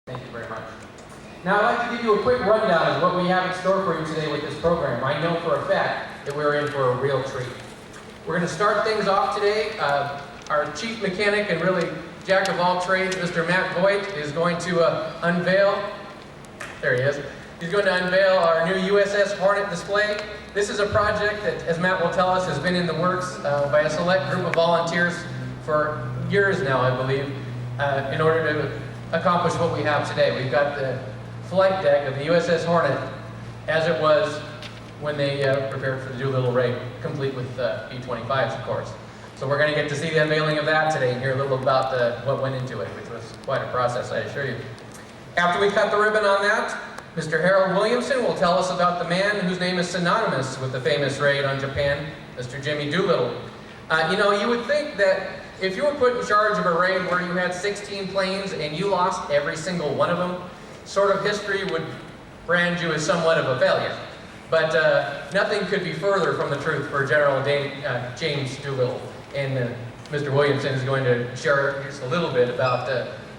Thank you very much. Now I'd like to give you a quick rundown of what we have in store for you today with this program. I know for a fact that we're in for a real treat. We're going to start things off today. Our chief mechanic and really jack of all trades, Mr. Matt Voigt, is going to unveil, there he is, he's going to unveil our new USS Hornet display. This is a project that, as Matt will tell us, has been in the works by a select group of volunteers for years now, I believe, in order to accomplish what we have today. We've got the flight deck of the USS Hornet as it was when they prepared for the Doolittle raid, complete with B-25s, of course. So we're going to get to see the unveiling of that today and hear a little about what went into it, which was quite a process, I assure you. After we cut the ribbon on that, Mr. Harold Williamson will tell us about the man whose name is synonymous with the famous raid on Japan, Mr. Jimmy Doolittle. You know, you would think that if you were put in charge of a raid where you had 16 planes and you lost every single one of them, sort of history would brand you as somewhat of a failure. But nothing could be further from the truth for General James Doolittle. And Mr. Williamson is going to share just a little bit about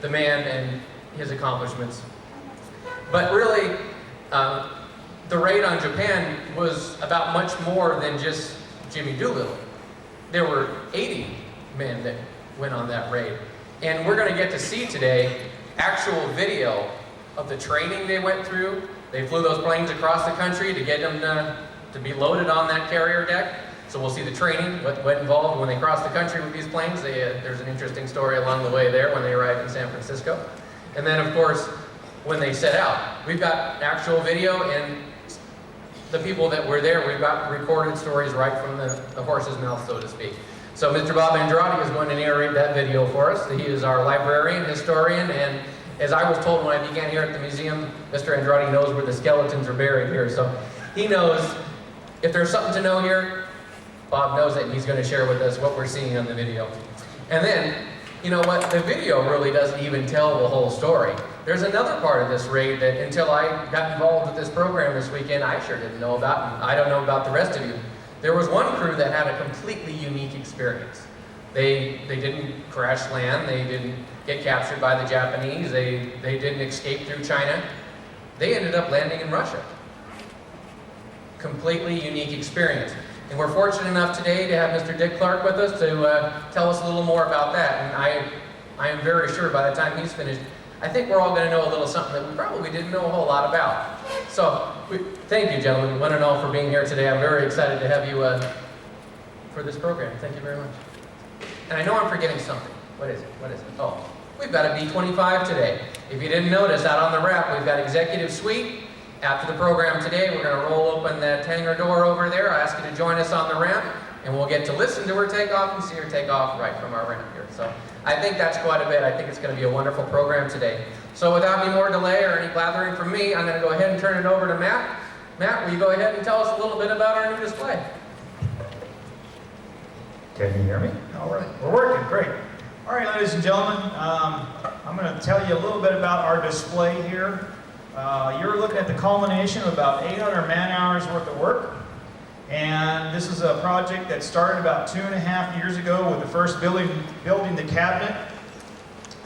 the man and his accomplishments. But really, the raid on Japan was about much more than just Jimmy Doolittle. There were 80 men that went on that raid. And we're going to get to see today actual video of the training they went through. They flew those planes across the country to get them to be loaded on that carrier deck. So we'll see the training, what went involved when they crossed the country with these planes. There's an interesting story along the way there when they arrived in San Francisco. And then, of course, when they set out. We've got actual video, and the people that were there, we've got recorded stories right from the horse's mouth, so to speak. So Mr. Bob Andrade is going to narrate that video for us. He is our librarian, historian, and as I was told when I began here at the museum, Mr. Andrade knows where the skeletons are buried here. So he knows if there's something to know here, Bob knows it, and he's going to share with us what we're seeing on the video. And then, you know what, the video really doesn't even tell the whole story. There's another part of this raid that until I got involved with this program this weekend, I sure didn't know about, and I don't know about the rest of you. There was one crew that had a completely unique experience. They didn't crash land, they didn't get captured by the Japanese, they didn't escape through China. They ended up landing in Russia. Completely unique experience. And we're fortunate enough today to have Mr. Dick Clark with us to tell us a little more about that. And I am very sure by the time he's finished, I think we're all going to know a little something that we probably didn't know a whole lot about. So, thank you, gentlemen, one and all, for being here today. I'm very excited to have you for this program. Thank you very much. And I know I'm forgetting something. What is it? What is it? Oh, we've got a B-25 today. If you didn't notice, out on the ramp, we've got Executive Suite. After the program today, we're going to roll open that hangar door over there. I ask you to join us on the ramp, and we'll get to listen to her take off and see her take off right from our ramp here. So I think that's quite a bit. I think it's going to be a wonderful program today. So without any more delay or any blathering from me, I'm going to go ahead and turn it over to Matt. Matt, will you go ahead and tell us a little bit about our new display? Can you hear me? All right, we're working, great. All right, ladies and gentlemen, I'm going to tell you a little bit about our display here. You're looking at the culmination of about 800 man-hours worth of work. And this is a project that started about 2.5 years ago with the first building the cabinet,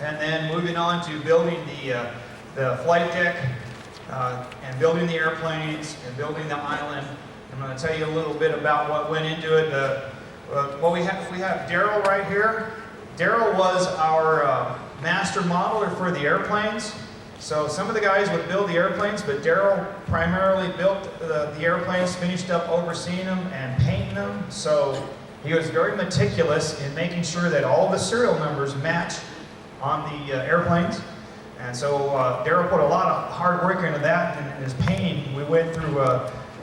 and then moving on to building the flight deck, and building the airplanes, and building the island. I'm going to tell you a little bit about what went into it. Well, we have Daryl right here. Daryl was our master modeler for the airplanes. So some of the guys would build the airplanes, but Daryl primarily built the airplanes, finished up overseeing them and painting them. So he was very meticulous in making sure that all the serial numbers match on the airplanes. And so Daryl put a lot of hard work into that, and in his painting, we went through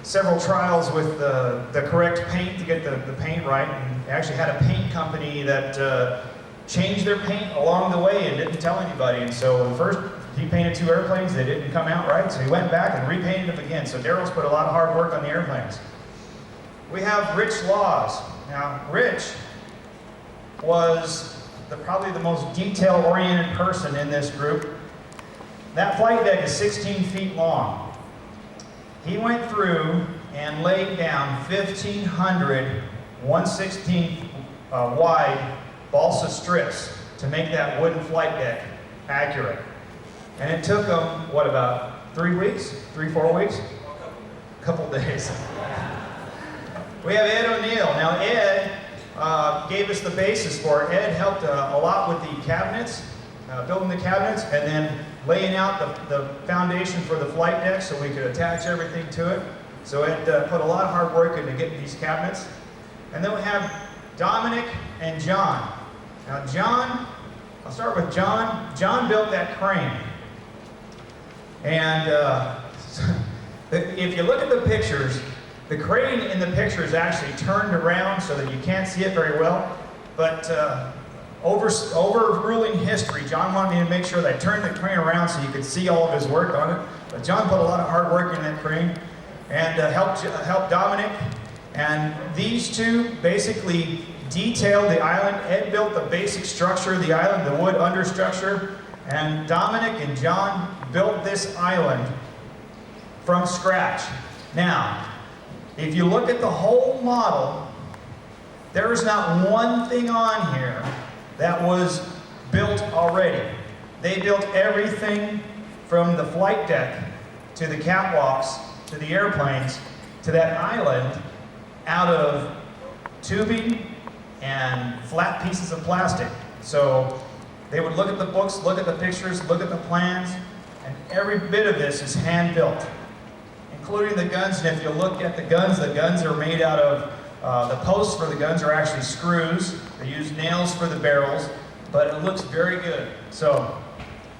several trials with the correct paint to get the paint right, and actually had a paint company that changed their paint along the way and didn't tell anybody. And so the first, he painted 2 airplanes, they didn't come out right, so he went back and repainted them again. So Daryl's put a lot of hard work on the airplanes. We have Rich Laws. Now, Rich was probably the most detail-oriented person in this group. That flight deck is 16 feet long. He went through and laid down 1,500 1/16 wide balsa strips to make that wooden flight deck accurate. And it took them, what, about 3 weeks? 4 weeks? A couple days. We have Ed O'Neill. Now Ed gave us the basis for it. Ed helped a lot with the cabinets, building the cabinets, and then laying out the foundation for the flight deck so we could attach everything to it. So Ed put a lot of hard work into getting these cabinets. And then we have Dominic and John. Now John, I'll start with John. John built that crane. And if you look at the pictures, the crane in the picture is actually turned around so that you can't see it very well. But overruling history, John wanted me to make sure that I turned the crane around so you could see all of his work on it. But John put a lot of hard work in that crane and helped Dominic. And these two basically detailed the island. Ed built the basic structure of the island, the wood understructure. And Dominic and John built this island from scratch. Now, if you look at the whole model, there is not one thing on here that was built already. They built everything from the flight deck to the catwalks to the airplanes to that island out of tubing and flat pieces of plastic. So they would look at the books, look at the pictures, look at the plans, and every bit of this is hand-built, including the guns. And if you look at the guns are made out of, the posts for the guns are actually screws. They use nails for the barrels, but it looks very good. So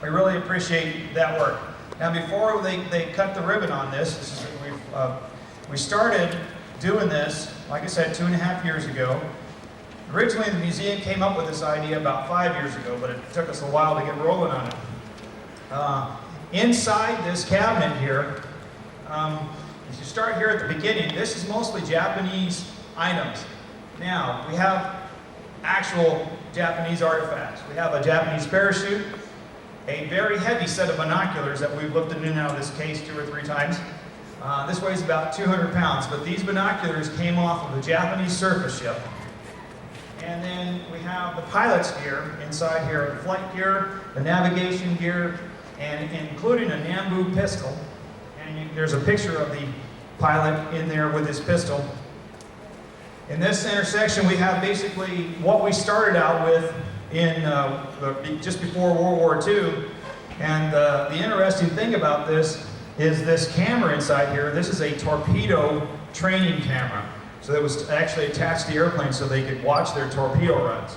we really appreciate that work. Now before they cut the ribbon on this, we started doing this, like I said, 2.5 years ago. Originally the museum came up with this idea about 5 years ago, but it took us a while to get rolling on it. Inside this cabinet here, if you start here at the beginning, this is mostly Japanese items. Now, we have actual Japanese artifacts. We have a Japanese parachute, a very heavy set of binoculars that we've lifted in and out of this case 2 or 3 times. This weighs about 200 pounds, but these binoculars came off of a Japanese surface ship. And then we have the pilot's gear inside here, the flight gear, the navigation gear, and including a Nambu pistol. And there's a picture of the pilot in there with his pistol. In this intersection, we have basically what we started out with in just before World War II. And the interesting thing about this is this camera inside here. This is a torpedo training camera. So that was actually attached to the airplane so they could watch their torpedo runs.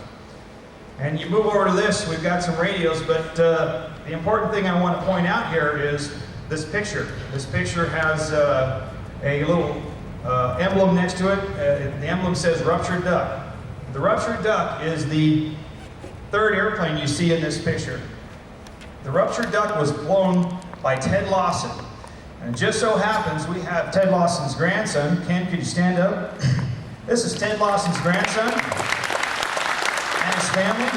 And you move over to this, we've got some radios, but the important thing I want to point out here is this picture. This picture has a little emblem next to it. The emblem says ruptured duck. The ruptured duck is the 3rd airplane you see in this picture. The ruptured duck was flown by Ted Lawson. And it just so happens we have Ted Lawson's grandson. Ken, could you stand up? This is Ted Lawson's grandson and his family.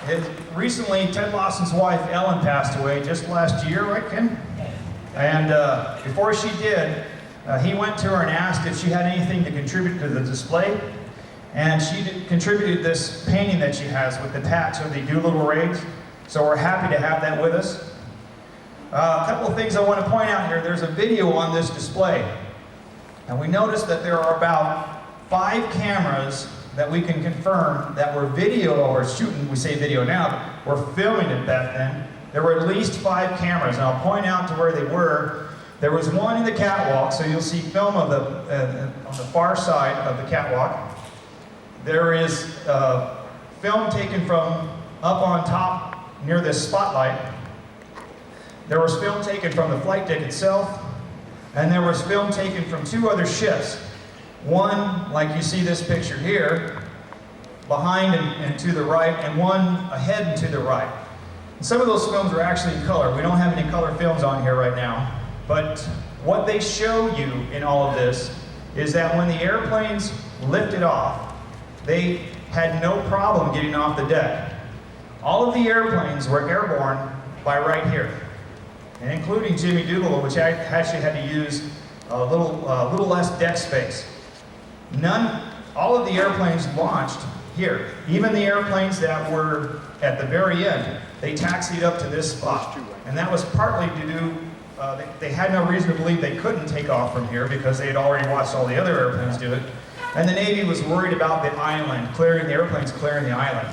And recently, Ted Lawson's wife, Ellen, passed away just last year, right, Ken? And before she did, he went to her and asked if she had anything to contribute to the display. And she contributed this painting that she has with the patch of the Doolittle raids. So we're happy to have that with us. A couple of things I want to point out here. There's a video on this display. And we noticed that there are about 5 cameras that we can confirm that were video or shooting. We say video now, but we're filming it back then. There were at least 5 cameras, and I'll point out to where they were. There was one in the catwalk, so you'll see film of on the far side of the catwalk. There is film taken from up on top near this spotlight. There was film taken from the flight deck itself, and there was film taken from 2 other ships. One, like you see this picture here, behind and to the right, and one ahead and to the right. And some of those films are actually in color. We don't have any color films on here right now. But what they show you in all of this is that when the airplanes lifted off, they had no problem getting off the deck. All of the airplanes were airborne by right here, and including Jimmy Doolittle, which I actually had to use a little less deck space. All of the airplanes launched here. Even the airplanes that were at the very end, they taxied up to this spot. And that was partly to do, they had no reason to believe they couldn't take off from here because they had already watched all the other airplanes do it. And the Navy was worried about the island, the airplanes clearing the island.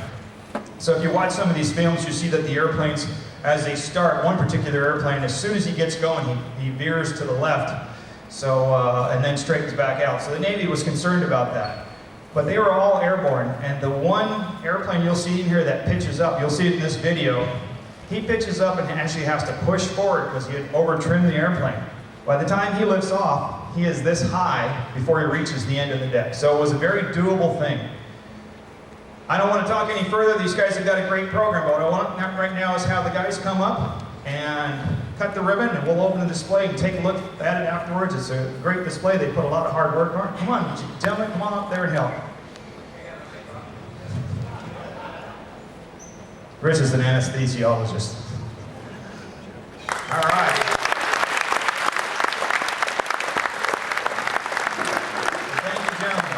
So if you watch some of these films, you see that the airplanes, as they start, one particular airplane, as soon as he gets going, he veers to the left, and then straightens back out. So the Navy was concerned about that. But they were all airborne, and the one airplane you'll see in here that pitches up, you'll see it in this video, he pitches up and actually has to push forward because he had over-trimmed the airplane. By the time he lifts off, he is this high before he reaches the end of the deck. So it was a very doable thing. I don't want to talk any further. These guys have got a great program, but what I want right now is have the guys come up and cut the ribbon, and we'll open the display and take a look at it afterwards. It's a great display. They put a lot of hard work on it. Come on, gentlemen, come on up there and help. Rich is an anesthesiologist. All right. Thank you, gentlemen.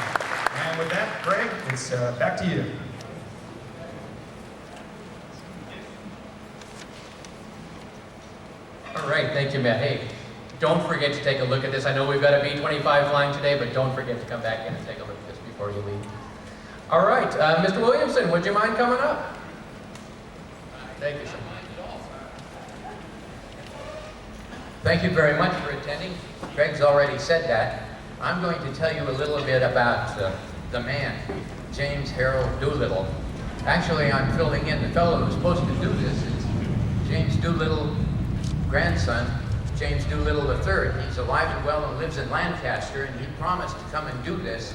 And with that, Greg, it's back to you. All right, thank you, Matt. Hey, don't forget to take a look at this. I know we've got a B-25 flying today, but don't forget to come back in and take a look at this before you leave. All right, Mr. Williamson, would you mind coming up? Thank you, sir. Thank you very much for attending. Greg's already said that. I'm going to tell you a little bit about the man, James Harold Doolittle. Actually, I'm filling in. The fellow who's supposed to do this is James Doolittle, grandson, James Doolittle III. He's alive and well and lives in Lancaster, and he promised to come and do this.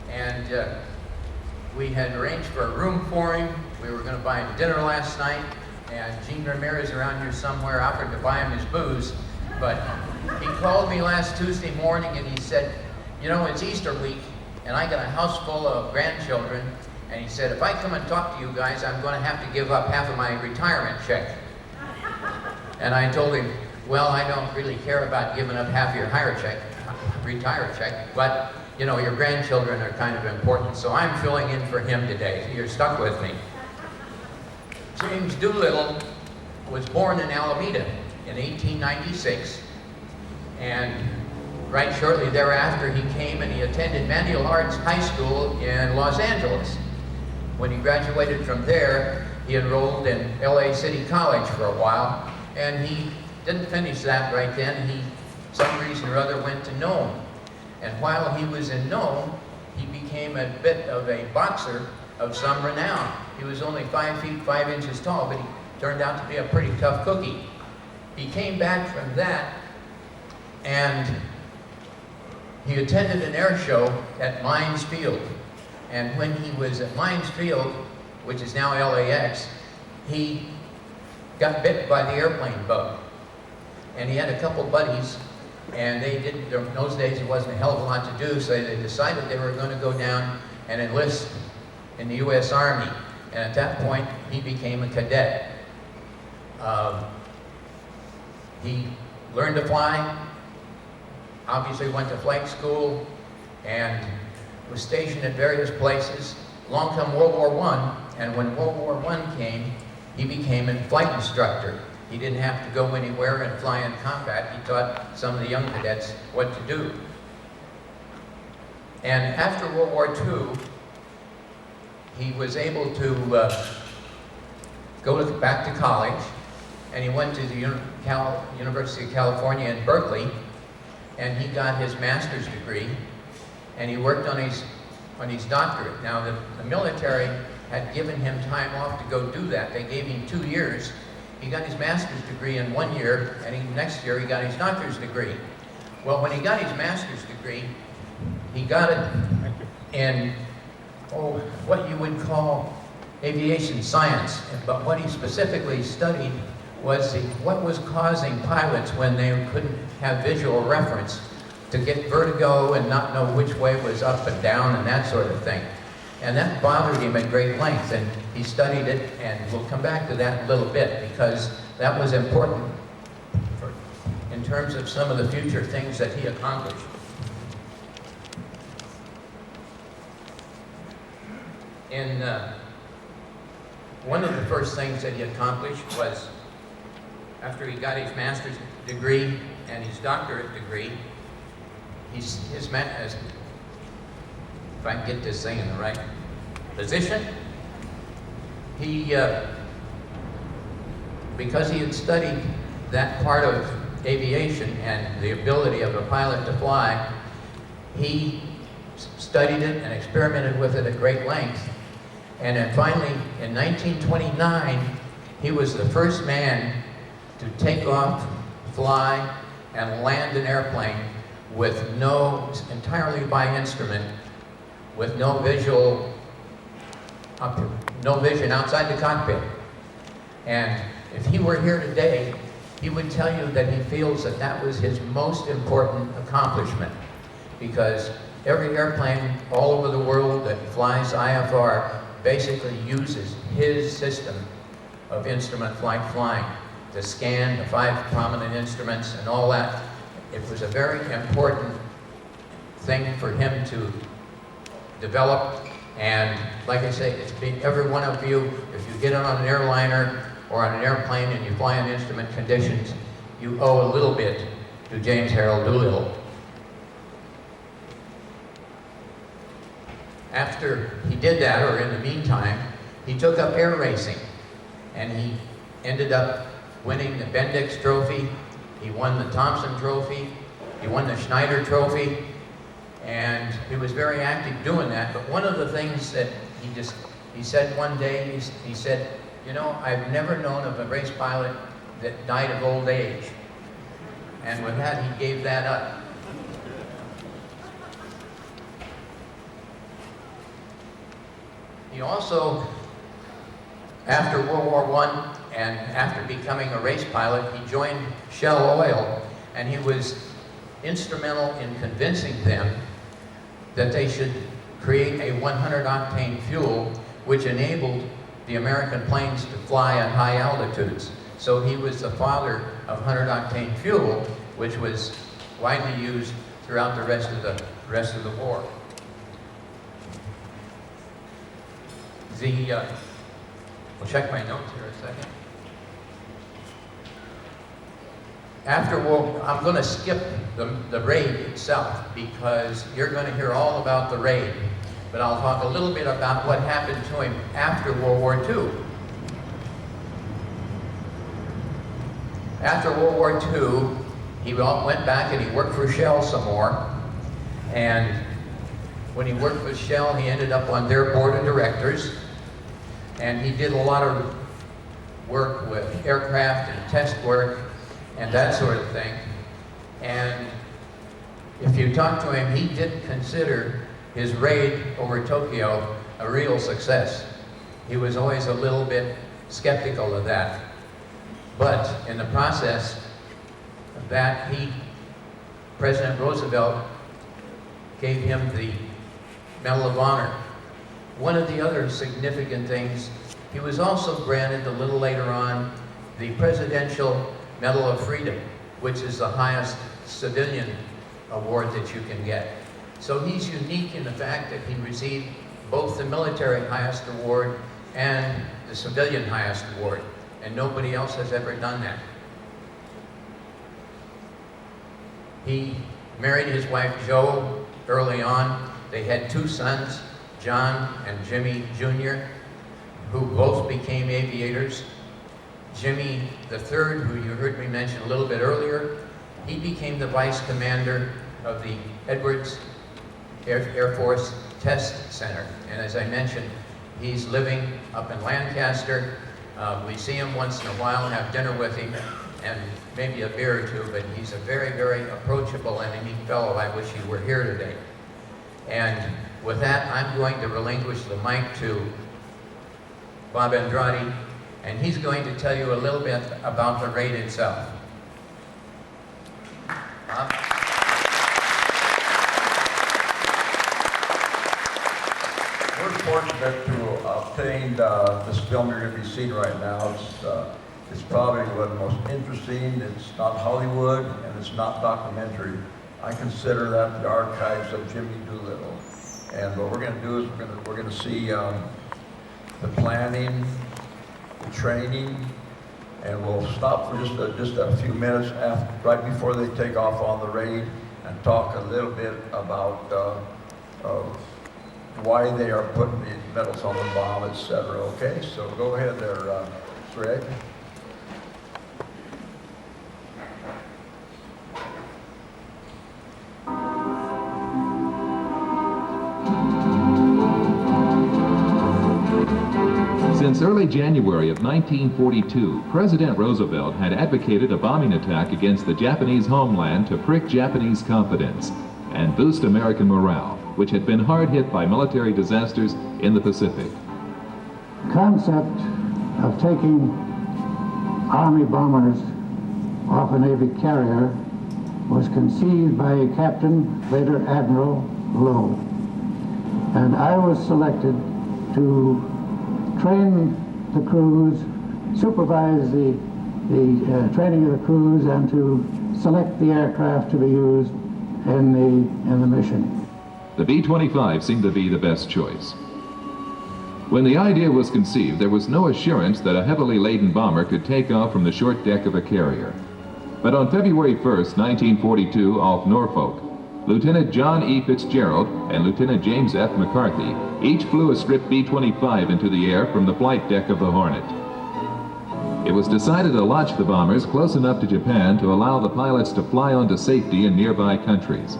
And we had arranged for a room for him. We were going to buy him dinner last night, and Gene Ramirez around here somewhere offered to buy him his booze. But he called me last Tuesday morning and he said, you know, it's Easter week, and I got a house full of grandchildren, and he said, if I come and talk to you guys, I'm going to have to give up half of my retirement check. And I told him, well, I don't really care about giving up half your retire check, but you know, your grandchildren are kind of important, so I'm filling in for him today. You're stuck with me. James Doolittle was born in Alameda in 1896, and right shortly thereafter he came and he attended Manual Arts High School in Los Angeles. When he graduated from there, he enrolled in LA City College for a while, and he didn't finish that right then. He, some reason or other, went to Nome. And while he was in Nome, he became a bit of a boxer of some renown. He was only 5 feet 5 inches tall, but he turned out to be a pretty tough cookie. He came back from that, and he attended an air show at Mines Field. And when he was at Mines Field, which is now LAX, he got bit by the airplane bug. And he had a couple buddies, and they didn't, in those days there wasn't a hell of a lot to do, so they decided they were going to go down and enlist in the U.S. Army. And at that point, he became a cadet. He learned to fly, obviously went to flight school, and was stationed at various places. Along come World War I, and when World War I came, he became a flight instructor. He didn't have to go anywhere and fly in combat. He taught some of the young cadets what to do. And after World War II, he was able to go back to college, and he went to the University of California in Berkeley, and he got his master's degree, and he worked on his doctorate. Now, the military had given him time off to go do that. They gave him 2 years. He got his master's degree in 1 year, and next year he got his doctor's degree. Well, when he got his master's degree, he got it in what you would call aviation science. But what he specifically studied was what was causing pilots when they couldn't have visual reference to get vertigo and not know which way was up and down and that sort of thing. And that bothered him at great length, and he studied it, and we'll come back to that in a little bit because that was important in terms of some of the future things that he accomplished. And one of the first things that he accomplished was, after he got his master's degree and his doctorate degree, if I can get this thing in the right position, he, because he had studied that part of aviation and the ability of a pilot to fly, he studied it and experimented with it at great length. And then finally, in 1929, he was the first man to take off, fly, and land an airplane with entirely by instrument, with no vision outside the cockpit. And if he were here today, he would tell you that he feels that that was his most important accomplishment, because every airplane all over the world that flies IFR basically uses his system of instrument flight flying to scan the 5 prominent instruments and all that. It was a very important thing for him to develop, and like I say, it's been every one of you, if you get on an airliner or on an airplane and you fly in instrument conditions, you owe a little bit to James Harold Doolittle. After he did that, or in the meantime, he took up air racing, and he ended up winning the Bendix Trophy, he won the Thompson Trophy, he won the Schneider Trophy, and he was very active doing that. But one of the things that he said one day, he said, you know, I've never known of a race pilot that died of old age. And with that, he gave that up. He also, after World War I and after becoming a race pilot, he joined Shell Oil, and he was instrumental in convincing them that they should create a 100-octane fuel which enabled the American planes to fly at high altitudes. So he was the father of 100-octane fuel, which was widely used throughout the rest of the war. We'll check my notes here a second. I'm going to skip the raid itself, because you're going to hear all about the raid, but I'll talk a little bit about what happened to him after World War II. After World War II, he went back and he worked for Shell some more, and when he worked with Shell, he ended up on their board of directors, and he did a lot of work with aircraft and test work and that sort of thing. And if you talk to him, he didn't consider his raid over Tokyo a real success. He was always a little bit skeptical of that. But in the process of that, President Roosevelt gave him the Medal of Honor. One of the other significant things, he was also granted a little later on the Presidential Medal of Freedom, which is the highest civilian award that you can get. So he's unique in the fact that he received both the military highest award and the civilian highest award, and nobody else has ever done that. He married his wife Jo early on. They had 2 sons, John and Jimmy Jr., who both became aviators. Jimmy III, who you heard me mention a little bit earlier, he became the vice commander of the Edwards Air Force Test Center. And as I mentioned, he's living up in Lancaster. We see him once in a while, have dinner with him, and maybe a beer or 2, but he's a very, very approachable and a neat fellow. I wish he were here today. And with that, I'm going to relinquish the mic to Bob Andrade, and he's going to tell you a little bit about the raid itself. Bob? We're fortunate to obtain this film you're going to be seeing right now. It's probably one of the most interesting. It's not Hollywood and it's not documentary. I consider that the archives of Jimmy Doolittle. And what we're going to do is we're going to see the planning, the training, and we'll stop for just a few minutes right before they take off on the raid and talk a little bit about why they are putting these metals on the bomb, etc. Okay, so go ahead there, Greg. Since early January of 1942, President Roosevelt had advocated a bombing attack against the Japanese homeland to prick Japanese confidence and boost American morale, which had been hard hit by military disasters in the Pacific. The concept of taking Army bombers off a Navy carrier was conceived by Captain, later Admiral Lowe. And I was selected to train the crews, supervise the training of the crews, and to select the aircraft to be used in the mission. The B-25 seemed to be the best choice. When the idea was conceived, there was no assurance that a heavily laden bomber could take off from the short deck of a carrier. But on February 1st, 1942, off Norfolk, Lieutenant John E. Fitzgerald and Lieutenant James F. McCarthy each flew a strip B-25 into the air from the flight deck of the Hornet. It was decided to launch the bombers close enough to Japan to allow the pilots to fly on to safety in nearby countries.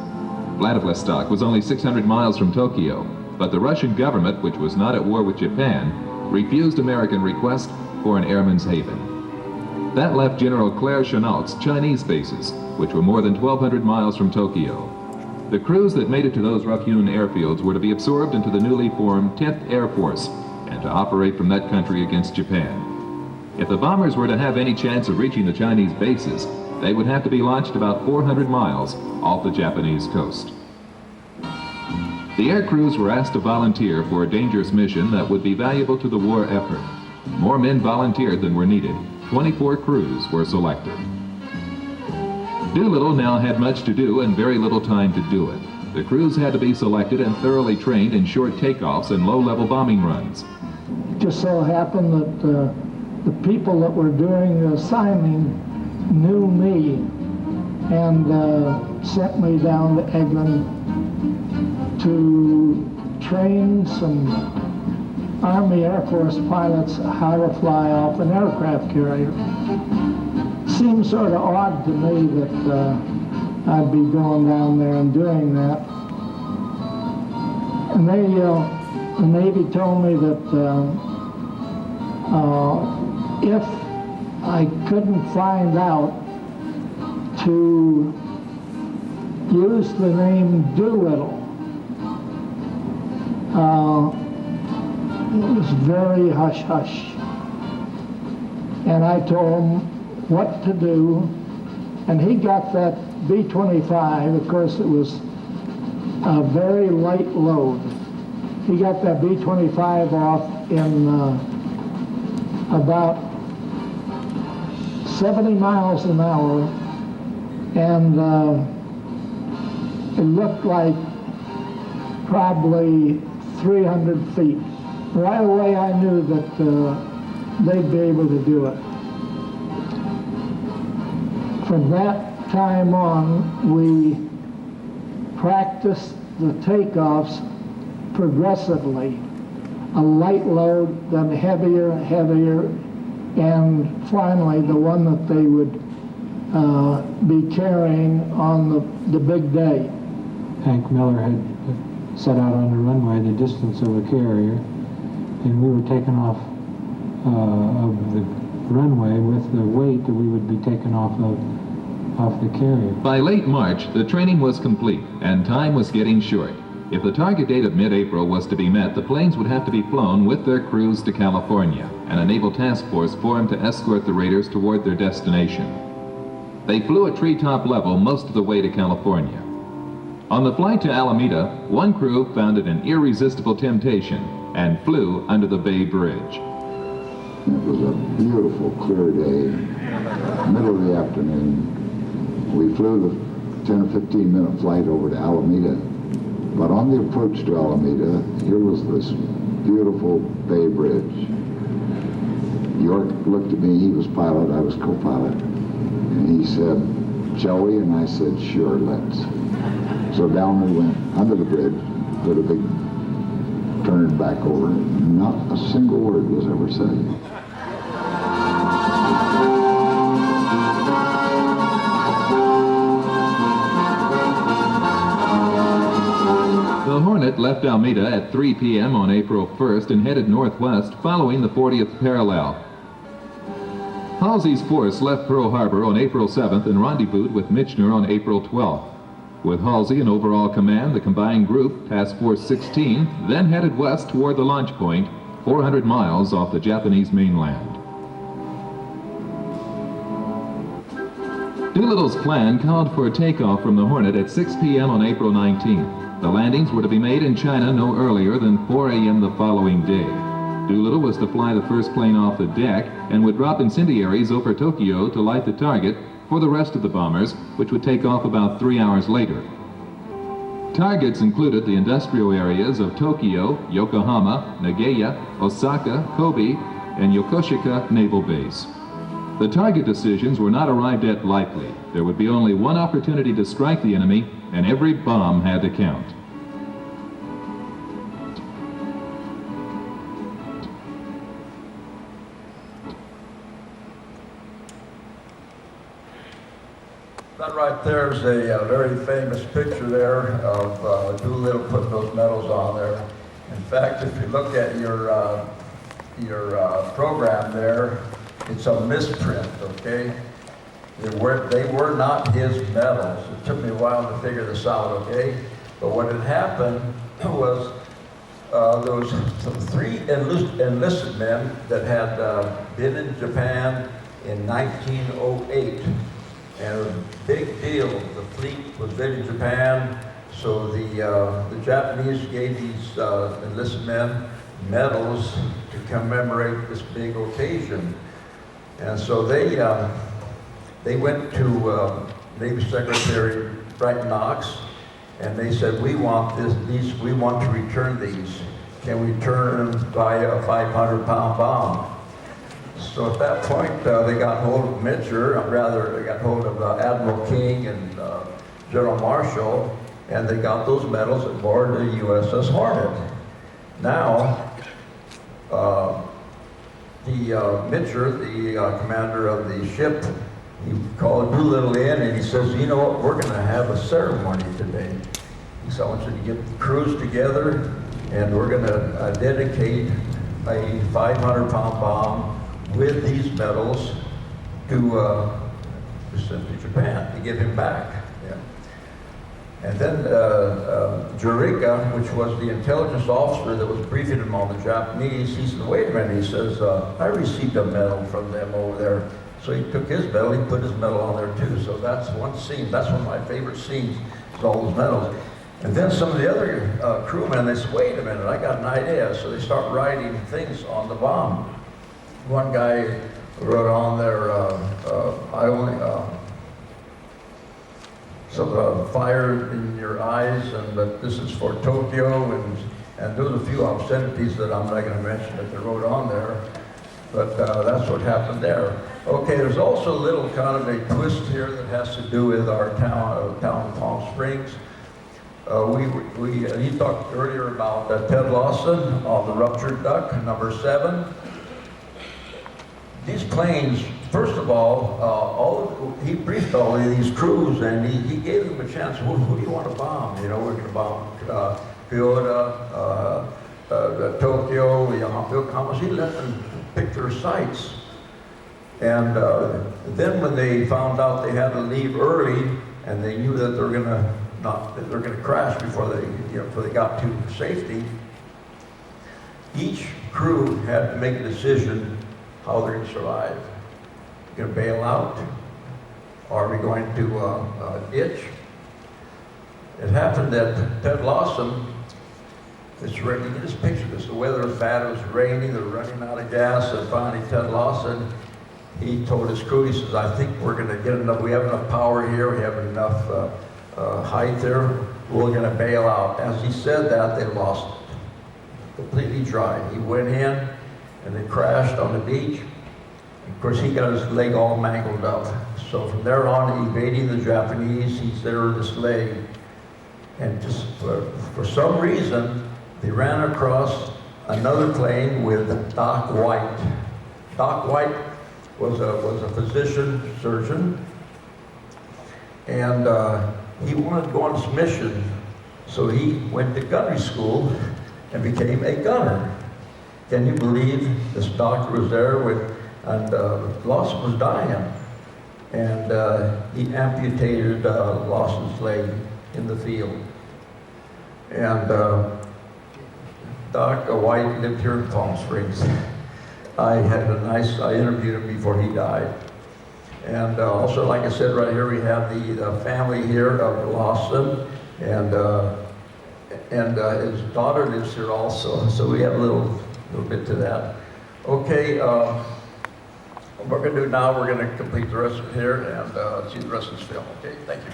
Vladivostok was only 600 miles from Tokyo, but the Russian government, which was not at war with Japan, refused American request for an airman's haven. That left General Claire Chennault's Chinese bases, which were more than 1,200 miles from Tokyo. The crews that made it to those rough-hewn airfields were to be absorbed into the newly formed 10th Air Force and to operate from that country against Japan. If the bombers were to have any chance of reaching the Chinese bases, they would have to be launched about 400 miles off the Japanese coast. The air crews were asked to volunteer for a dangerous mission that would be valuable to the war effort. More men volunteered than were needed. 24 crews were selected. Doolittle now had much to do and very little time to do it. The crews had to be selected and thoroughly trained in short takeoffs and low-level bombing runs. It just so happened that the people that were doing the signing knew me and sent me down to Eglin to train some Army Air Force pilots how to fly off an aircraft carrier. Seemed sort of odd to me that I'd be going down there and doing that. And the Navy told me that if I couldn't find out to use the name Doolittle, it was very hush-hush. And I told him what to do, and he got that B-25. Of course, it was a very light load. He got that B-25 off in about 70 miles an hour, and it looked like probably 300 feet. Right away I knew that they'd be able to do it. From that time on, we practiced the takeoffs progressively. A light load, then heavier, and finally the one that they would be carrying on the big day. Hank Miller had set out on the runway the distance of a carrier, and we were taken off of the runway with the weight that we would be taken off the carrier. By late March, the training was complete and time was getting short. If the target date of mid-April was to be met, the planes would have to be flown with their crews to California, and a naval task force formed to escort the raiders toward their destination. They flew at treetop level most of the way to California. On the flight to Alameda, one crew found it an irresistible temptation and flew under the Bay Bridge. It was a beautiful, clear day, middle of the afternoon. We flew the 10 or 15-minute flight over to Alameda. But on the approach to Alameda, here was this beautiful Bay Bridge. York looked at me, he was pilot, I was co-pilot, and he said, "Shall we?" And I said, "Sure, let's." So down we went under the bridge, did a big turn back over. Not a single word was ever said. The Hornet left Almeida at 3 p.m. on April 1st and headed northwest following the 40th parallel. Halsey's force left Pearl Harbor on April 7th and rendezvoused with Michener on April 12th. With Halsey in overall command, the combined group, Task Force 16, then headed west toward the launch point, 400 miles off the Japanese mainland. Doolittle's plan called for a takeoff from the Hornet at 6 p.m. on April 19th. The landings were to be made in China no earlier than 4 a.m. the following day. Doolittle was to fly the first plane off the deck and would drop incendiaries over Tokyo to light the target for the rest of the bombers, which would take off about 3 hours later. Targets included the industrial areas of Tokyo, Yokohama, Nagoya, Osaka, Kobe, and Yokosuka Naval Base. The target decisions were not arrived at lightly. There would be only one opportunity to strike the enemy, and every bomb had to count. That right there is a very famous picture there of Doolittle putting those medals on there. In fact, if you look at your program there, it's a misprint, okay? They were not his medals. It took me a while to figure this out, okay? But what had happened was there was some 3 enlisted men that had been in Japan in 1908. And it was a big deal. The fleet was in Japan, so the Japanese gave these enlisted men medals to commemorate this big occasion. And so they went to Navy Secretary Frank Knox, and they said, we want we want to return these. Can we turn them via a 500-pound bomb? So at that point, they got hold of Mitcher, they got hold of Admiral King and General Marshall, and they got those medals aboard the USS Hornet. Now, Mitcher, the commander of the ship, he called Doolittle in and he says, you know what, we're going to have a ceremony today. He said, I want you to get the crews together and we're going to dedicate a 500-pound bomb with these medals to send to Japan, to give him back. Yeah. And then Jurica, which was the intelligence officer that was briefing him on the Japanese, he said, wait a minute, he says, I received a medal from them over there. So he took his medal, he put his medal on there too. So that's one scene, that's one of my favorite scenes, is all those medals. And then some of the other crewmen, they said, wait a minute, I got an idea. So they start writing things on the bomb. One guy wrote on there, fire in your eyes, but this is for Tokyo, and there was a few obscenities that I'm not going to mention that they wrote on there, but that's what happened there. Okay, there's also a little kind of a twist here that has to do with our town Palm Springs. He talked earlier about Ted Lawson on the ruptured duck, number 7. These planes, first of all, he briefed all of these crews and he gave them a chance. Who do you want to bomb? You know, we're going to bomb Kyoto, Tokyo, Yokohama. He let them pick their sites. And then when they found out they had to leave early and they knew that they're going to crash before they got to safety, each crew had to make a decision how they're going to survive. Going to bail out? Are we going to ditch? It happened that Ted Lawson, it's raining, you can just picture this, the weather was bad, it was raining, they're running out of gas, and finally Ted Lawson, he told his crew, he says, I think we're going to get enough, we have enough power here, we have enough height there, we're going to bail out. As he said that, they lost it. completely dry. He went in and they crashed on the beach. Of course, he got his leg all mangled up. So from there on, evading the Japanese, he's there with his leg. And just for some reason, they ran across another plane with Doc White. Doc White was a physician, surgeon, and he wanted to go on this mission. So he went to gunnery school and became a gunner. Can you believe this doctor was there and Lawson was dying, and he amputated Lawson's leg in the field. And Doc White lived here in Palm Springs. I interviewed him before he died. And also, like I said, right here we have the family here of Lawson, and his daughter lives here also. So we have a little bit to that. Okay, what we're going to do now, we're going to complete the rest of it here and see the rest of this film. Okay, thank you.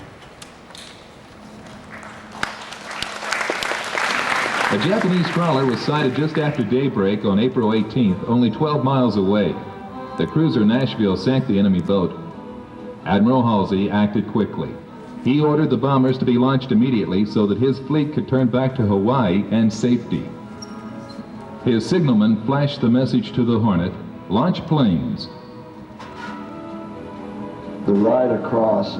A Japanese trawler was sighted just after daybreak on April 18th, only 12 miles away. The cruiser Nashville sank the enemy boat. Admiral Halsey acted quickly. He ordered the bombers to be launched immediately so that his fleet could turn back to Hawaii and safety. His signalman flashed the message to the Hornet, "Launch planes." The ride across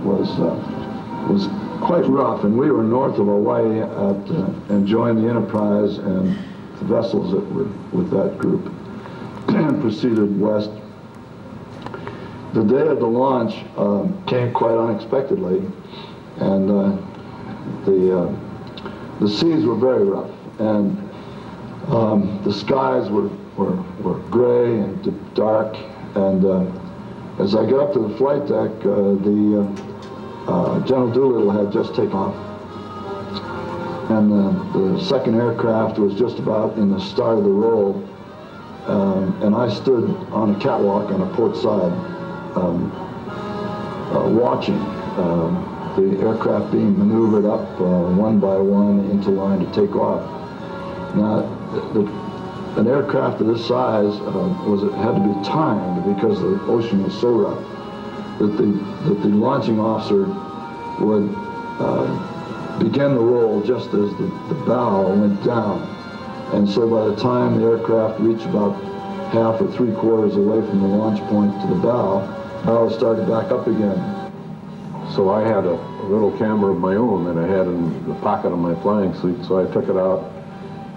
was quite rough, and we were north of Hawaii and joined the Enterprise and the vessels that were with that group and proceeded west. The day of the launch came quite unexpectedly, and the seas were very rough, and the skies were gray and dark, and as I got up to the flight deck, General Doolittle had just taken off, and the second aircraft was just about in the start of the roll, and I stood on a catwalk on a port side watching the aircraft being maneuvered up one by one into line to take off. Now, an aircraft of this size had to be timed because the ocean was so rough that the launching officer would begin the roll just as the bow went down. And so by the time the aircraft reached about half or three-quarters away from the launch point to the bow started back up again. So I had a little camera of my own that I had in the pocket of my flying suit, so I took it out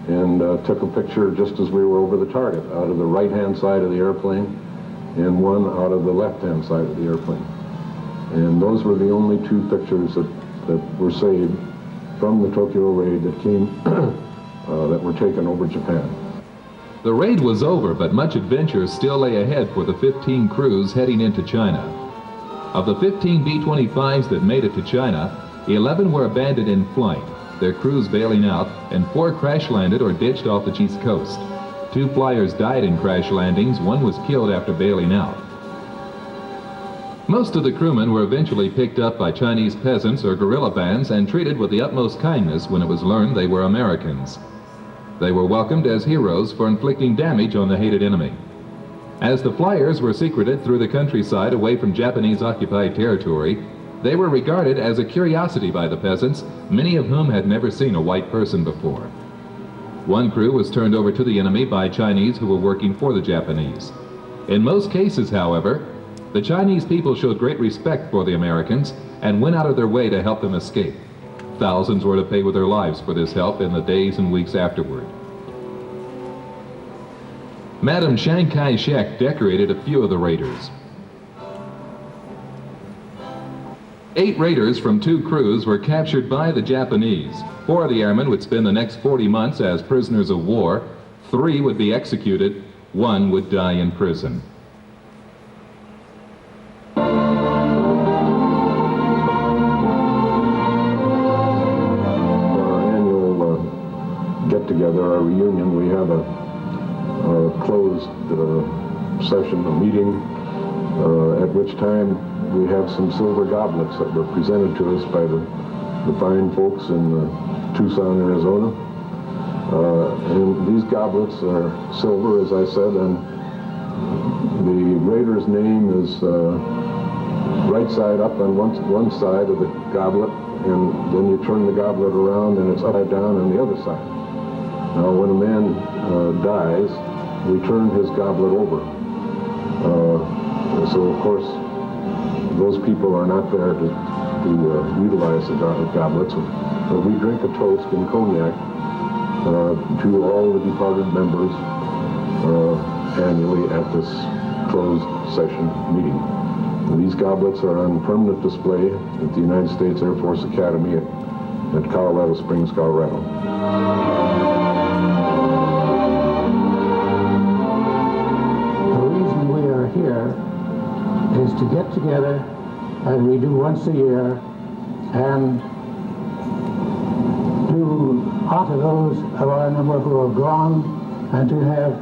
and took a picture just as we were over the target, out of the right-hand side of the airplane and one out of the left-hand side of the airplane. And those were the only two pictures that were saved from the Tokyo raid that came, that were taken over Japan. The raid was over, but much adventure still lay ahead for the 15 crews heading into China. Of the 15 B-25s that made it to China, 11 were abandoned in flight, their crews bailing out, and 4 crash-landed or ditched off the East Coast. 2 flyers died in crash landings, 1 was killed after bailing out. Most of the crewmen were eventually picked up by Chinese peasants or guerrilla bands and treated with the utmost kindness when it was learned they were Americans. They were welcomed as heroes for inflicting damage on the hated enemy. As the flyers were secreted through the countryside away from Japanese-occupied territory, they were regarded as a curiosity by the peasants, many of whom had never seen a white person before. One crew was turned over to the enemy by Chinese who were working for the Japanese. In most cases, however, the Chinese people showed great respect for the Americans and went out of their way to help them escape. Thousands were to pay with their lives for this help in the days and weeks afterward. Madam Chiang Kai-shek decorated a few of the raiders. 8 raiders from 2 crews were captured by the Japanese. 4 of the airmen would spend the next 40 months as prisoners of war, 3 would be executed, 1 would die in prison. Get-together, our reunion, we have a closed session, a meeting, at which time we have some silver goblets that were presented to us by the fine folks in Tucson, Arizona. And these goblets are silver, as I said, and the raider's name is right side up on one side of the goblet, and then you turn the goblet around and it's upside down on the other side. Now, when a man dies, we turn his goblet over. So, of course, those people are not there to utilize the goblets, but we drink a toast in cognac to all the departed members annually at this closed session meeting. These goblets are on permanent display at the United States Air Force Academy at Colorado Springs, Colorado. The reason we are here is to get together, as we do once a year, and to honor those of our number who have gone, and to have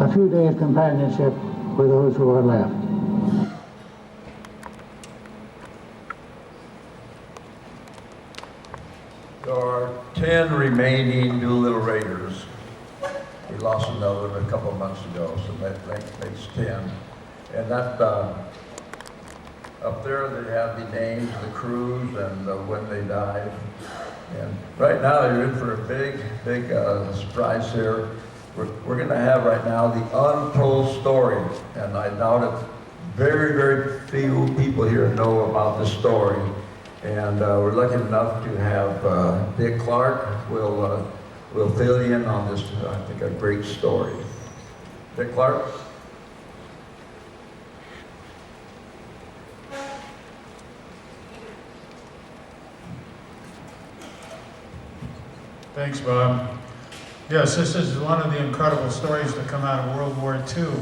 a few days companionship with those who are left. There are 10 remaining Doolittle Raiders. We lost another a couple of months ago, so that makes 10. And that, up there they have the names of the crews and when they died. And right now you're in for a big surprise here. We're going to have right now the untold story, and I doubt it. Very few people here know about the story. And we're lucky enough to have Dick Clark will fill you in on this, I think, a great story. Dick Clark? Thanks, Bob. Yes, this is one of the incredible stories that come out of World War II.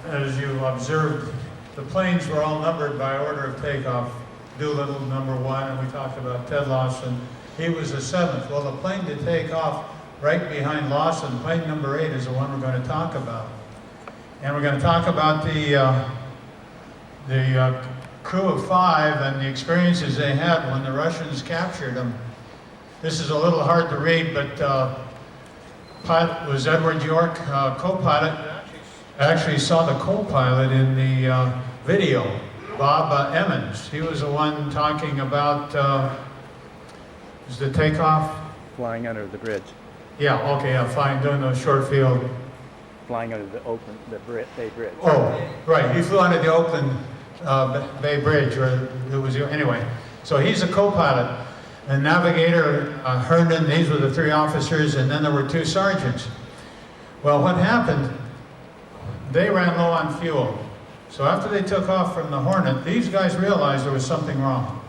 As you observed, the planes were all numbered by order of takeoff. Doolittle, number 1, and we talked about Ted Lawson. He was the 7th. Well, the plane to take off right behind Lawson, plane number 8, is the one we're going to talk about. And we're going to talk about the crew of 5 and the experiences they had when the Russians captured them. This is a little hard to read, but pilot was Edward York, co-pilot. Actually saw the co-pilot in the video, Bob Emmons. He was the one talking about is the takeoff? Flying under the bridge. Yeah, okay, yeah, flying, doing the short field. Flying under the Bay Bridge. Oh, right, he flew under the Oakland Bay Bridge, or it was, anyway. So he's a co-pilot. And navigator, Herndon, these were the 3 officers, and then there were 2 sergeants. Well, what happened, they ran low on fuel. So after they took off from the Hornet, these guys realized there was something wrong.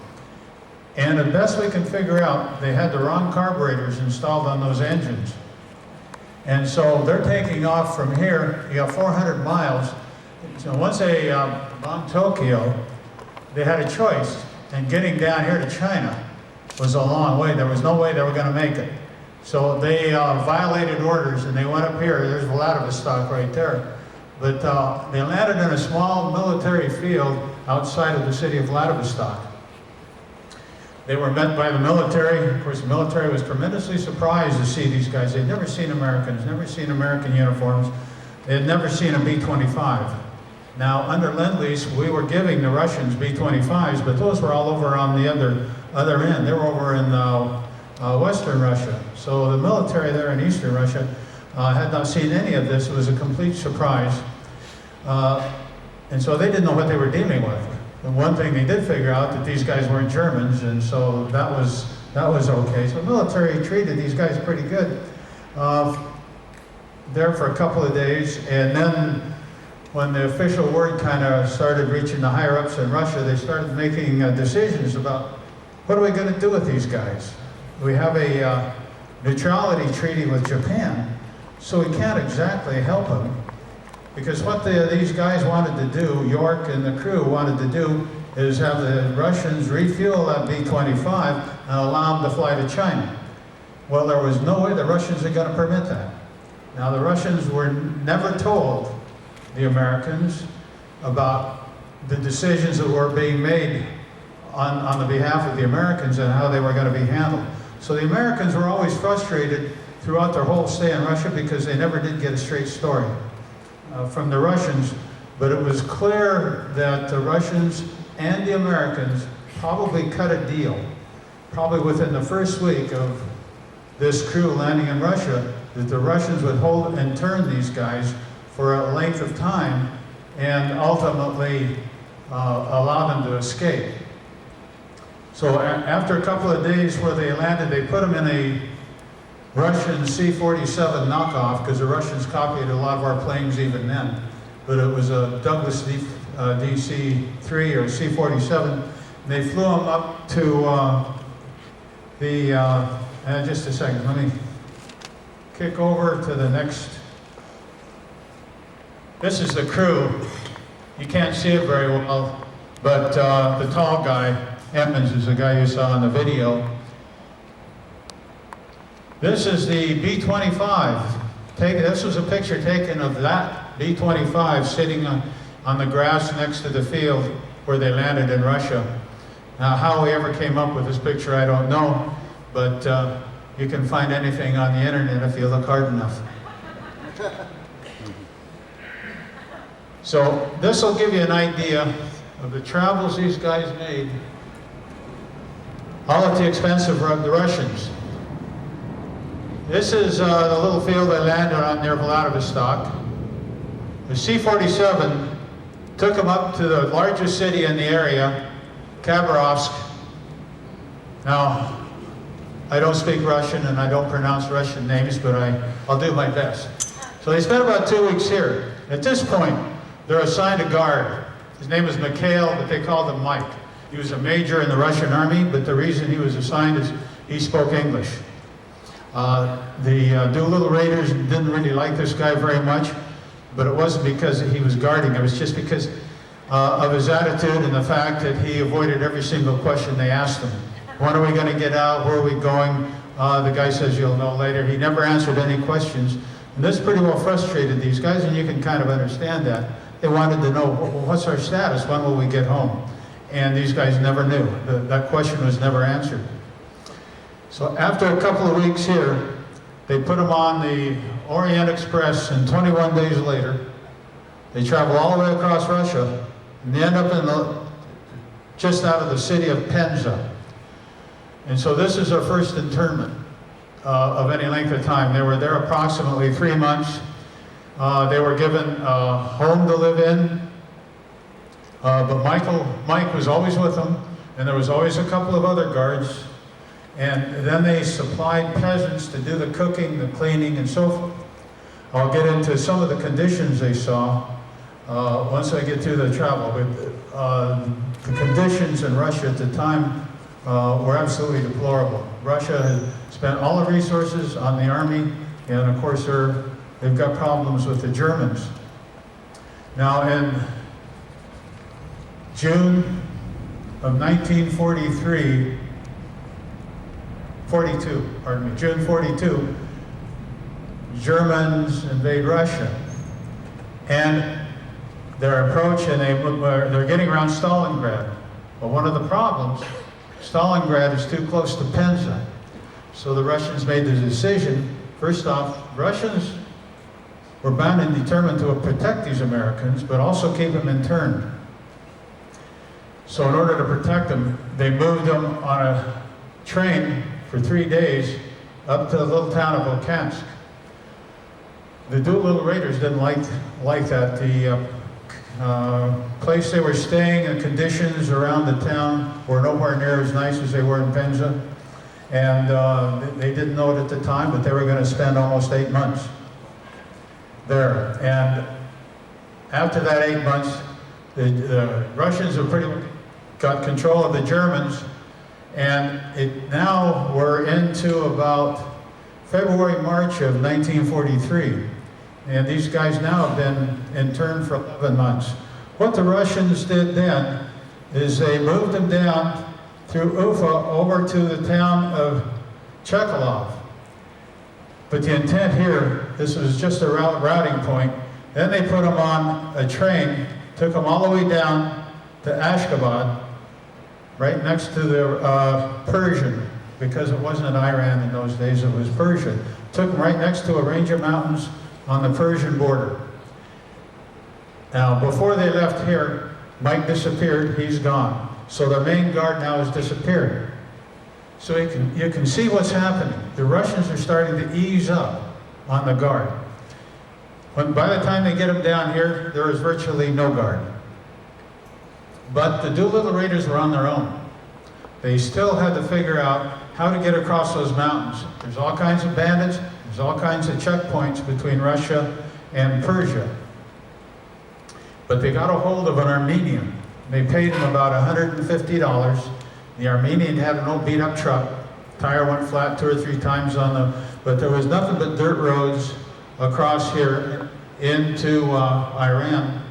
And the best we can figure out, they had the wrong carburetors installed on those engines. And so they're taking off from here, you got 400 miles. So once they bombed Tokyo, they had a choice, and getting down here to China was a long way. There was no way they were going to make it. So they violated orders, and they went up here. There's Vladivostok right there. But they landed in a small military field outside of the city of Vladivostok. They were met by the military. Of course, the military was tremendously surprised to see these guys. They'd never seen Americans, never seen American uniforms. They had never seen a B-25. Now, under Lend-Lease, we were giving the Russians B-25s, but those were all over on the other end. They were over in Western Russia. So the military there in Eastern Russia had not seen any of this. It was a complete surprise. And so they didn't know what they were dealing with. And one thing they did figure out, that these guys weren't Germans, and so that was okay. So the military treated these guys pretty good there for a couple of days, and then when the official word kind of started reaching the higher-ups in Russia, they started making decisions about what are we going to do with these guys. We have a neutrality treaty with Japan, so we can't exactly help them. Because what these guys wanted to do, York and the crew wanted to do, is have the Russians refuel that B-25 and allow them to fly to China. Well, there was no way the Russians are going to permit that. Now, the Russians were never told, the Americans, about the decisions that were being made on the behalf of the Americans and how they were going to be handled. So the Americans were always frustrated throughout their whole stay in Russia because they never did get a straight story from the Russians. But it was clear that the Russians and the Americans probably cut a deal, probably within the first week of this crew landing in Russia, that the Russians would hold and turn these guys for a length of time and ultimately allow them to escape. So after a couple of days where they landed, they put them in a Russian C-47 knockoff, because the Russians copied a lot of our planes even then. But it was a Douglas DC-3 or C-47. And they flew them up to just a second, let me kick over to the next. This is the crew. You can't see it very well, but the tall guy, Emmons, is the guy you saw in the video. This is the B-25. This was a picture taken of that B-25 sitting on the grass next to the field where they landed in Russia. Now, how we ever came up with this picture, I don't know, but you can find anything on the internet if you look hard enough. So this will give you an idea of the travels these guys made, all at the expense of the Russians. This is the little field they landed on near Vladivostok. The C-47 took them up to the largest city in the area, Khabarovsk. Now, I don't speak Russian and I don't pronounce Russian names, but I'll do my best. So they spent about 2 weeks here. At this point, they're assigned a guard. His name is Mikhail, but they called him Mike. He was a major in the Russian army, but the reason he was assigned is he spoke English. The Doolittle Raiders didn't really like this guy very much, but it wasn't because he was guarding. It was just because of his attitude and the fact that he avoided every single question they asked him. When are we going to get out? Where are we going? The guy says, you'll know later. He never answered any questions. And this pretty well frustrated these guys, and you can kind of understand that. They wanted to know, well, what's our status? When will we get home? And these guys never knew. That question was never answered. So after a couple of weeks here, they put them on the Orient Express, and 21 days later, they travel all the way across Russia, and they end up just out of the city of Penza. And so this is their first internment of any length of time. They were there approximately 3 months. They were given a home to live in, but Mike was always with them, and there was always a couple of other guards. And then they supplied peasants to do the cooking, the cleaning, and so forth. I'll get into some of the conditions they saw once I get through the travel. But the conditions in Russia at the time were absolutely deplorable. Russia had spent all the resources on the army, and of course they've got problems with the Germans. Now in June of 1942, June 42, Germans invade Russia. And their approach, and they're getting around Stalingrad. But one of the problems, Stalingrad is too close to Penza. So the Russians made the decision, first off, Russians were bound and determined to protect these Americans, but also keep them interned. So in order to protect them, they moved them on a train for 3 days up to the little town of Okansk. The Doolittle Raiders didn't like that. The place they were staying, the conditions around the town were nowhere near as nice as they were in Penza. And they didn't know it at the time, but they were going to spend almost 8 months there. And after that 8 months, the Russians have pretty much got control of the Germans. And now we're into about February, March of 1943. And these guys now have been interned for 11 months. What the Russians did then is they moved them down through Ufa over to the town of Chekalov. But the intent here, this was just a routing point. Then they put them on a train, took them all the way down to Ashgabat, right next to the Persian because it wasn't Iran in those days, it was Persia. Took them right next to a range of mountains on the Persian border. Now, before they left here, Mike disappeared, he's gone. So the main guard now has disappeared. So you can see what's happening. The Russians are starting to ease up on the guard. By the time they get them down here, there is virtually no guard. But the Doolittle Raiders were on their own. They still had to figure out how to get across those mountains. There's all kinds of bandits, there's all kinds of checkpoints between Russia and Persia. But they got a hold of an Armenian. They paid him about $150. The Armenian had an old beat-up truck. Tire went flat 2 or 3 times but there was nothing but dirt roads across here into Iran.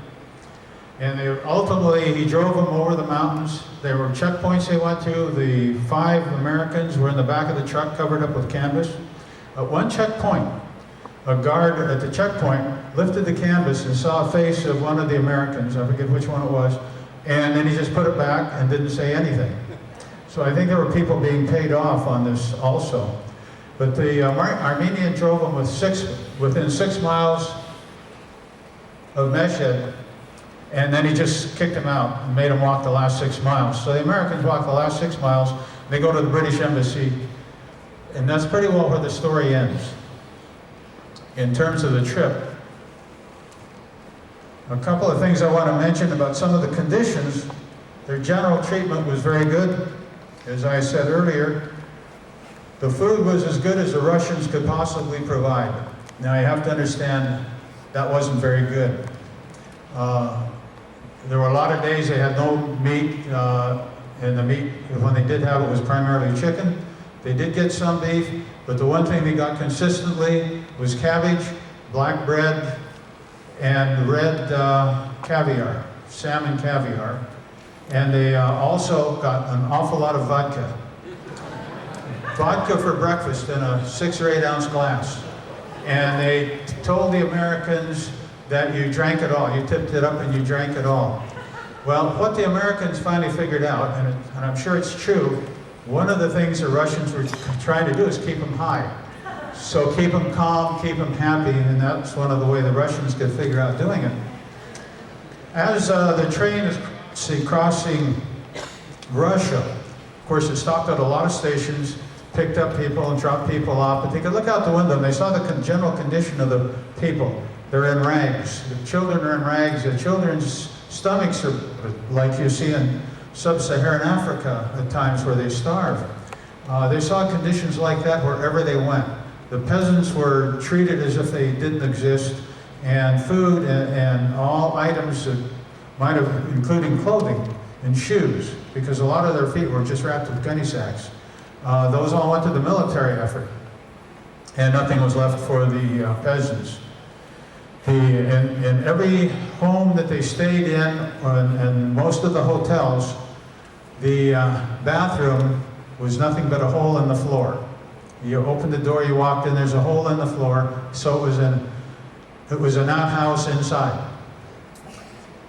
And ultimately, he drove them over the mountains. There were checkpoints they went to. The 5 Americans were in the back of the truck covered up with canvas. At one checkpoint, a guard at the checkpoint lifted the canvas and saw a face of one of the Americans, I forget which one it was, and then he just put it back and didn't say anything. So I think there were people being paid off on this also. But the Armenian drove them within 6 miles of Meshed, and then he just kicked them out and made them walk the last 6 miles. So the Americans walked the last 6 miles, they go to the British Embassy, and that's pretty well where the story ends in terms of the trip. A couple of things I want to mention about some of the conditions. Their general treatment was very good. As I said earlier, the food was as good as the Russians could possibly provide. Now you have to understand that wasn't very good. There were a lot of days they had no meat, and the meat, when they did have it, was primarily chicken. They did get some beef, but the one thing they got consistently was cabbage, black bread, and red caviar, salmon caviar. And they also got an awful lot of vodka. Vodka for breakfast in a 6 or 8 ounce glass. And they told the Americans that you drank it all. You tipped it up and you drank it all. Well, what the Americans finally figured out, and I'm sure it's true, one of the things the Russians were trying to do is keep them high. So keep them calm, keep them happy, and that's one of the ways the Russians could figure out doing it. As the train is crossing Russia, of course it stopped at a lot of stations, picked up people and dropped people off, but they could look out the window and they saw the general condition of the people. They're in rags. The children are in rags. The children's stomachs are like you see in sub-Saharan Africa at times where they starve. They saw conditions like that wherever they went. The peasants were treated as if they didn't exist, and food and all items that might have, including clothing and shoes, because a lot of their feet were just wrapped with gunny sacks. Those all went to the military effort, and nothing was left for the peasants. In every home that they stayed in, and most of the hotels, the bathroom was nothing but a hole in the floor. You opened the door, you walked in, there's a hole in the floor, so it was an outhouse inside.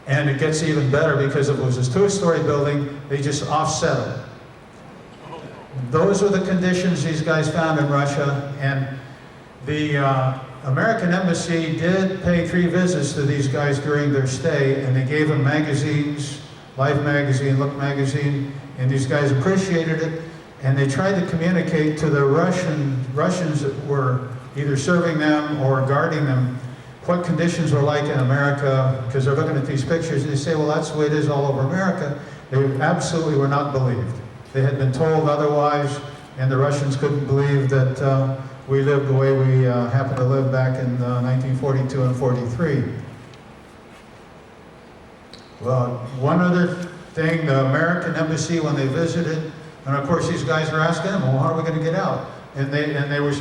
And it gets even better because if it was a 2-story building, they just offset it. Those were the conditions these guys found in Russia, and the American Embassy did pay 3 visits to these guys during their stay, and they gave them magazines, Life magazine, Look magazine, and these guys appreciated it, and they tried to communicate to the Russians that were either serving them or guarding them what conditions were like in America, because they're looking at these pictures and they say, well, that's the way it is all over America. They absolutely were not believed. They had been told otherwise, and the Russians couldn't believe that we lived the way we happened to live back in 1942 and 43. Well, one other thing, the American Embassy, when they visited, and of course these guys were asking them, well, how are we going to get out? And they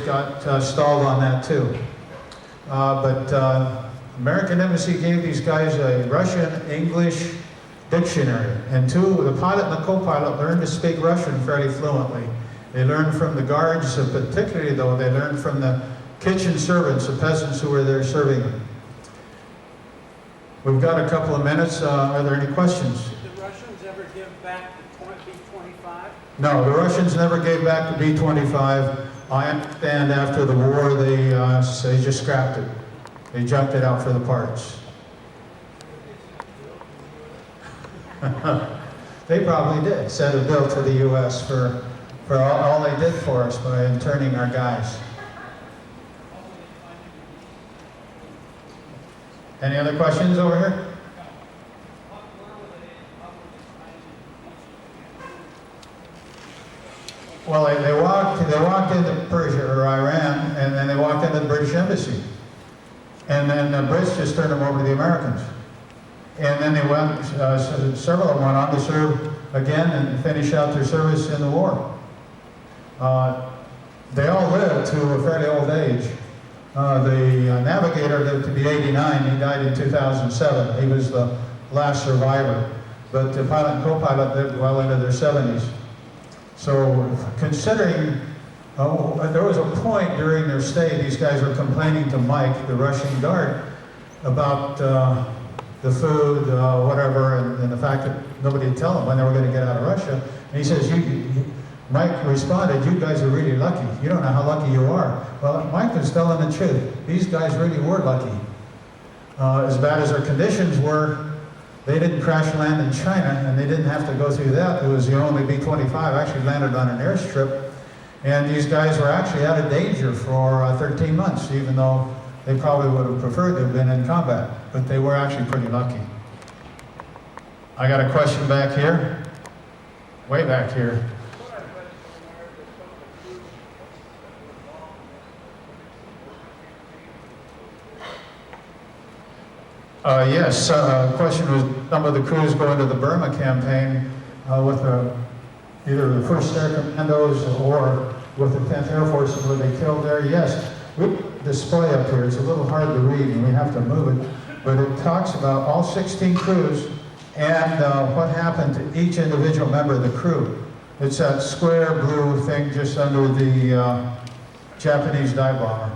got stalled on that too. But American Embassy gave these guys a Russian-English dictionary, and the pilot and the co-pilot learned to speak Russian fairly fluently. They learned from the guards, particularly though, they learned from the kitchen servants, the peasants who were there serving them. We've got a couple of minutes. Are there any questions? Did the Russians ever give back the B-25? No, the Russians never gave back the B-25. I understand after the war they just scrapped it. They junked it out for the parts. They probably did send a bill to the U.S. for all they did for us by interning our guys. Any other questions over here? Well, they walked into Persia or Iran, and then they walked into the British embassy. And then the Brits just turned them over to the Americans. And then they went, several of them went on to serve again and finish out their service in the war. They all lived to a fairly old age. The navigator lived to be 89. He died in 2007. He was the last survivor. But the pilot and co-pilot lived well into their 70s. So considering, there was a point during their stay, these guys were complaining to Mike, the Russian guard, about the food, whatever, and the fact that nobody would tell them when they were going to get out of Russia. And he says, Mike responded, you guys are really lucky. You don't know how lucky you are. Well, Mike was telling the truth. These guys really were lucky. As bad as their conditions were, they didn't crash land in China, and they didn't have to go through that. It was the only B-25 actually landed on an airstrip. And these guys were actually out of danger for 13 months, even though they probably would have preferred to have been in combat. But they were actually pretty lucky. I got a question back here. Way back here. Yes, question was some of the crews going to the Burma campaign with either the 1st Air Commandos or with the 10th Air Force where they killed there. Yes, we display up here. It's a little hard to read and we have to move it, but it talks about all 16 crews and what happened to each individual member of the crew. It's that square blue thing just under the Japanese dive bomber.